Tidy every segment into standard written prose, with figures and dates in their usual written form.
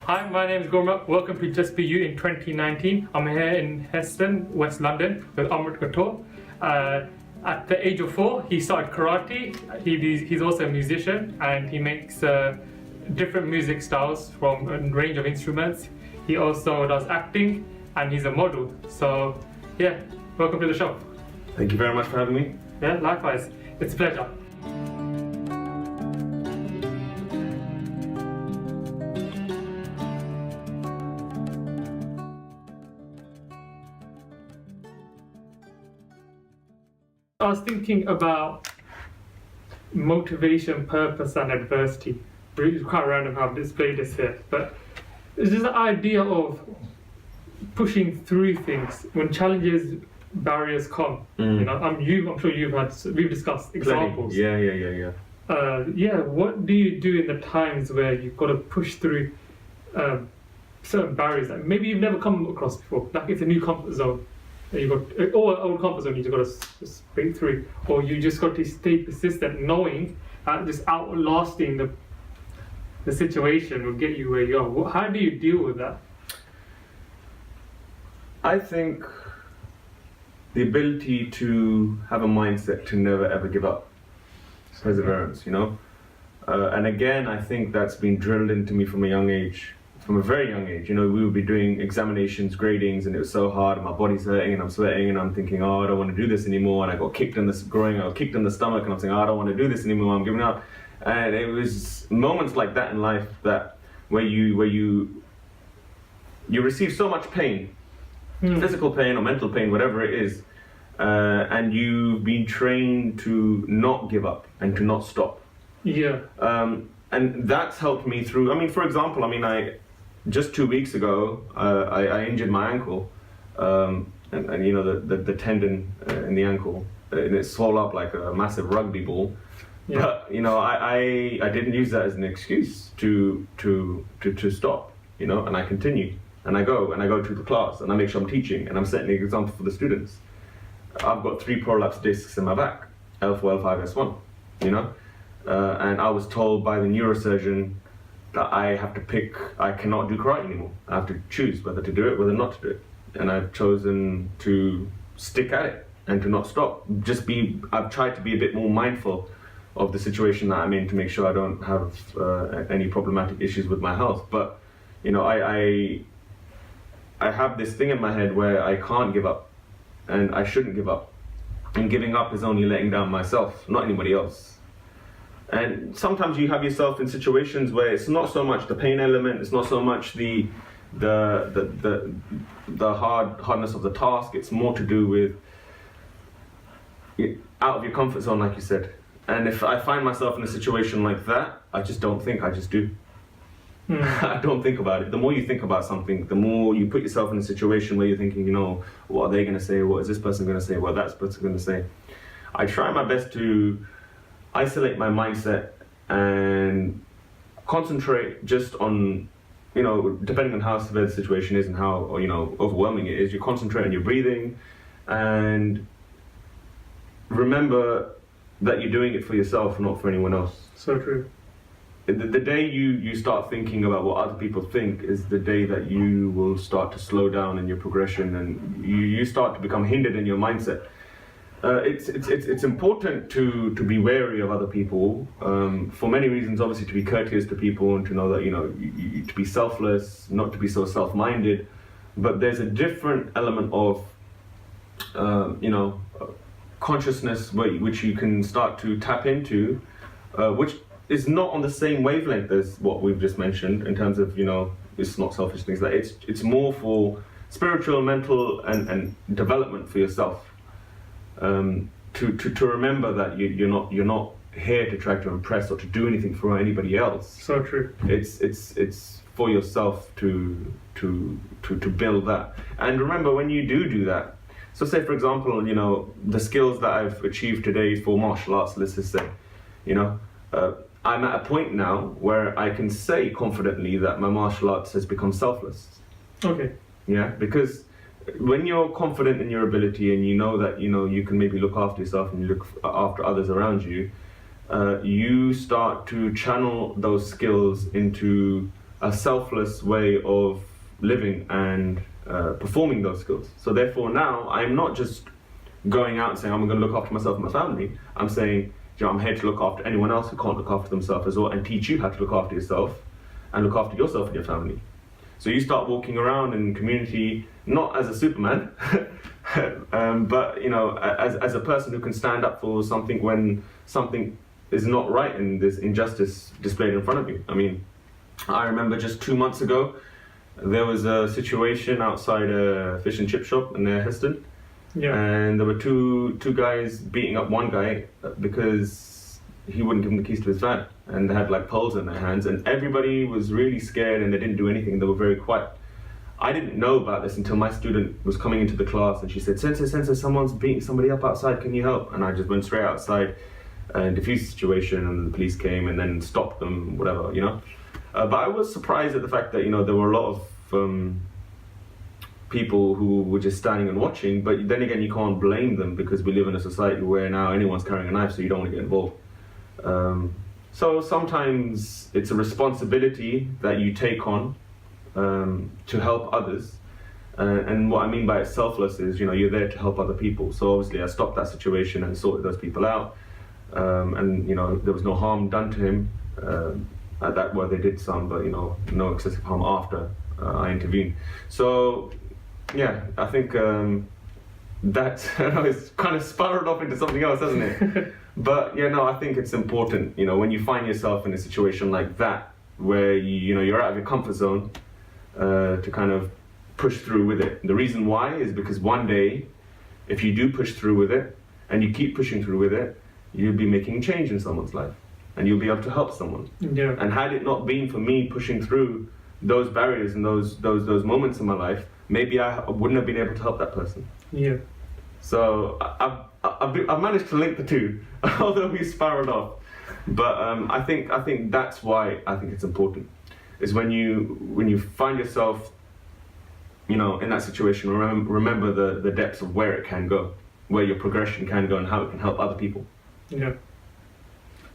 Hi, my name is Gorma. Welcome to Just Be You in 2019. I'm here in Heston, West London with Amrit Ghatore. At the age of 4, he started karate. He's also a musician and he makes different music styles from a range of instruments. He also does acting and he's a model. So, yeah, welcome to the show. Thank you very much for having me. Yeah, likewise. It's a pleasure. I was thinking about motivation, purpose, and adversity. It's quite random how I've displayed this here, but it's just the idea of pushing through things when challenges, barriers come. You know, I'm sure we've discussed examples. Yeah. What do you do in the times where you've got to push through certain barriers that maybe you've never come across before? Like it's a new comfort zone. You got or old comfort zone you just got to break through, or you just got to stay persistent, knowing just outlasting the situation will get you where you are. How do you deal with that? I think the ability to have a mindset to never ever give up, perseverance, you know. And again, I think that's been drilled into me from a young age. From a very young age, you know, we would be doing examinations, gradings, and it was so hard, and my body's hurting, and I'm sweating, and I'm thinking, oh, I don't want to do this anymore, and I got kicked in the groin, I got kicked in the stomach, and I'm saying, oh, I don't want to do this anymore, I'm giving up. And it was moments like that in life that where you receive so much pain, physical pain or mental pain, whatever it is, and you've been trained to not give up and to not stop. Yeah. And that's helped me through. I mean, for example, just 2 weeks ago, I injured my ankle, and you know the tendon in the ankle, and it swelled up like a massive rugby ball. Yeah. But you know, I didn't use that as an excuse to stop. You know, and I continue, and I go to the class, and I make sure I'm teaching, and I'm setting the example for the students. I've got 3 prolapse discs in my back, L4, L5, S1. You know, and I was told by the neurosurgeon that I have to pick, I cannot do karate anymore. I have to choose whether to do it, whether not to do it. And I've chosen to stick at it and to not stop. I've tried to be a bit more mindful of the situation that I'm in to make sure I don't have any problematic issues with my health. But, you know, I have this thing in my head where I can't give up and I shouldn't give up. And giving up is only letting down myself, not anybody else. And sometimes you have yourself in situations where it's not so much the pain element, it's not so much the hardness of the task. It's more to do with out of your comfort zone, like you said. And if I find myself in a situation like that, I just don't think, I just do. I don't think about it. The more you think about something, the more you put yourself in a situation where you're thinking, you know, what are they going to say? What is this person going to say? What that's person going to say? I try my best to isolate my mindset and concentrate just on, you know, depending on how severe the situation is and how, or, you know, overwhelming it is, you concentrate on your breathing and remember that you're doing it for yourself, not for anyone else. So true. The day you start thinking about what other people think is the day that you will start to slow down in your progression and you start to become hindered in your mindset. It's important to be wary of other people for many reasons. Obviously, to be courteous to people and to know that, you know, to be selfless, not to be so self-minded. But there's a different element of you know, consciousness which you can start to tap into, which is not on the same wavelength as what we've just mentioned in terms of, you know, it's not selfish things like it's more for spiritual, mental, and development for yourself. To remember that you're not here to try to impress or to do anything for anybody else. So true. It's for yourself to build that. And remember, when you do that, so say for example, you know, the skills that I've achieved today for martial arts, let's just say, you know, I'm at a point now where I can say confidently that my martial arts has become selfless. Okay. Yeah, because when you're confident in your ability and you know that, you know, you can maybe look after yourself and you look after others around you, you start to channel those skills into a selfless way of living and performing those skills. So therefore now I'm not just going out and saying I'm going to look after myself and my family. I'm saying, you know, I'm here to look after anyone else who can't look after themselves as well, and teach you how to look after yourself and look after yourself and your family. So you start walking around in community, not as a Superman, but you know, as a person who can stand up for something when something is not right and there's injustice displayed in front of you. I mean, I remember just 2 months ago, there was a situation outside a fish and chip shop in Heston. Yeah. And there were two guys beating up one guy because he wouldn't give them the keys to his van, and they had like poles in their hands, and everybody was really scared and they didn't do anything. They were very quiet. I didn't know about this until my student was coming into the class and she said, Sensei, someone's beating somebody up outside, can you help? And I just went straight outside and diffused the situation, and the police came and then stopped them, whatever, you know. But I was surprised at the fact that, you know, there were a lot of people who were just standing and watching, but then again, you can't blame them because we live in a society where now anyone's carrying a knife, so you don't want to get involved. So sometimes it's a responsibility that you take on to help others. And what I mean by it's selfless is, you know, you're there to help other people. So obviously I stopped that situation and sorted those people out. And, you know, there was no harm done to him. At that, well, they did some, but, you know, no excessive harm after I intervened. So, yeah, I think that it's kind of spiraled off into something else, hasn't it? But, yeah, no, I think it's important, you know, when you find yourself in a situation like that, where, you know, you're out of your comfort zone, to kind of push through with it. The reason why is because one day, if you do push through with it, and you keep pushing through with it, you'll be making change in someone's life, and you'll be able to help someone. Yeah. And had it not been for me pushing through those barriers and those moments in my life, maybe I wouldn't have been able to help that person. Yeah. So I've managed to link the two, although we spiraled off. But I think that's why I think it's important, is when you find yourself, you know, in that situation, remember the depths of where it can go, where your progression can go, and how it can help other people. Yeah.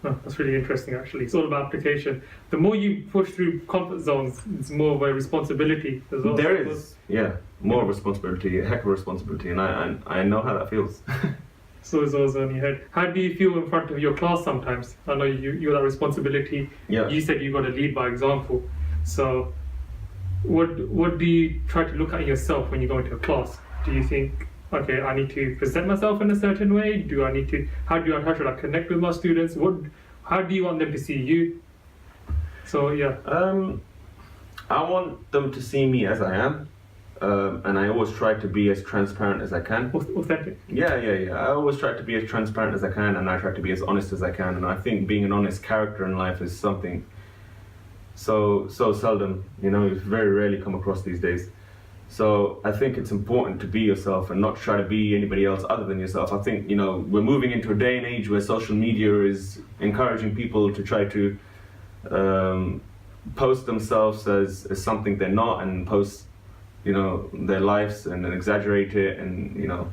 Oh, that's really interesting, actually. It's all about application. The more you push through comfort zones, it's more of a responsibility as well. There is, yeah, more responsibility, a heck of a responsibility, and I know how that feels. So it's always on your head. How do you feel in front of your class sometimes? I know you're that responsibility. Yeah. You said you've got to lead by example. So what do you try to look at yourself when you go into a class? Do you think, okay, I need to present myself in a certain way? How should I connect with my students? How do you want them to see you? So yeah. I want them to see me as I am, and I always try to be as transparent as I can. Authentic. Yeah. I always try to be as transparent as I can, and I try to be as honest as I can. And I think being an honest character in life is something so seldom, you know, it's very rarely come across these days. So I think it's important to be yourself and not try to be anybody else other than yourself. I think, you know, we're moving into a day and age where social media is encouraging people to try to post themselves as something they're not, and post, you know, their lives and then exaggerate it and, you know,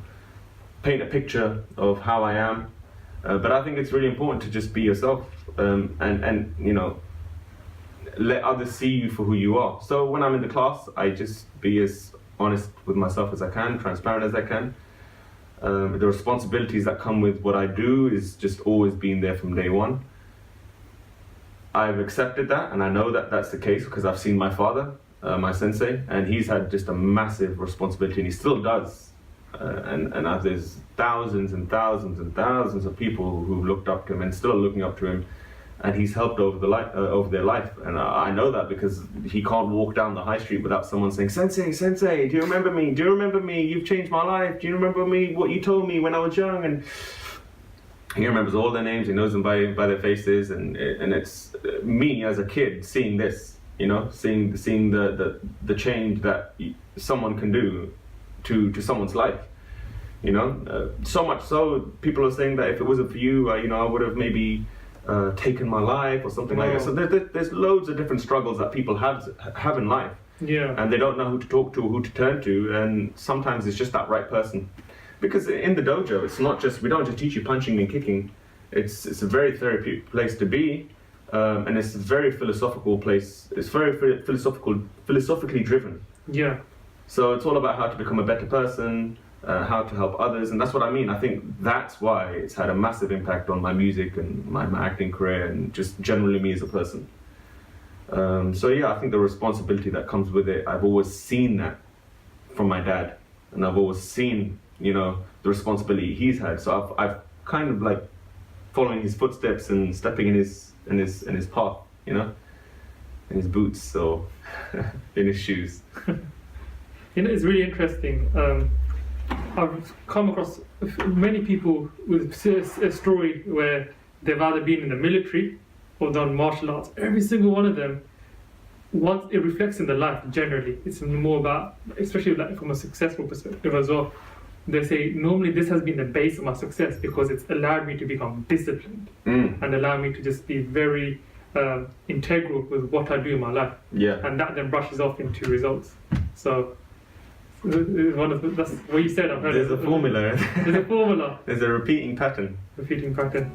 paint a picture of how I am. But I think it's really important to just be yourself, and you know, let others see you for who you are. So when I'm in the class, I just be as honest with myself as I can, transparent as I can. The responsibilities that come with what I do is just always being there from day one. I've accepted that, and I know that that's the case because I've seen my father, my sensei, and he's had just a massive responsibility, and he still does. And there's thousands and thousands and thousands of people who've looked up to him and still are looking up to him, and he's helped over their life. And I know that because he can't walk down the high street without someone saying, Sensei, do you remember me? Do you remember me? You've changed my life. Do you remember me? What you told me when I was young? And he remembers all their names. He knows them by their faces. And it's me as a kid seeing this, you know, seeing the change that someone can do to someone's life. You know, so much so people are saying that if it wasn't for you, you know, I would have maybe taken my life or something like that. So there's loads of different struggles that people have in life. Yeah. And they don't know who to talk to or who to turn to, and sometimes it's just that right person. Because in the dojo, it's not just, we don't just teach you punching and kicking. It's a very therapeutic place to be, and it's a very philosophical place. It's very philosophically driven. Yeah. So it's all about how to become a better person, how to help others, and that's what I mean. I think that's why it's had a massive impact on my music and my acting career and just generally me as a person. So yeah, I think the responsibility that comes with it, I've always seen that from my dad, and I've always seen, you know, the responsibility he's had. So I've kind of like following his footsteps and stepping in his path, you know, in his boots, so in his shoes. You know, it's really interesting. I've come across many people with a story where they've either been in the military or done martial arts. Every single one of them, once it reflects in their life generally, it's more about, especially like from a successful perspective as well. They say, normally this has been the base of my success because it's allowed me to become disciplined and allowed me to just be very integral with what I do in my life. Yeah. And that then brushes off into results. So that's what you said. I've heard There's a formula. There's a formula. There's a repeating pattern. Repeating pattern.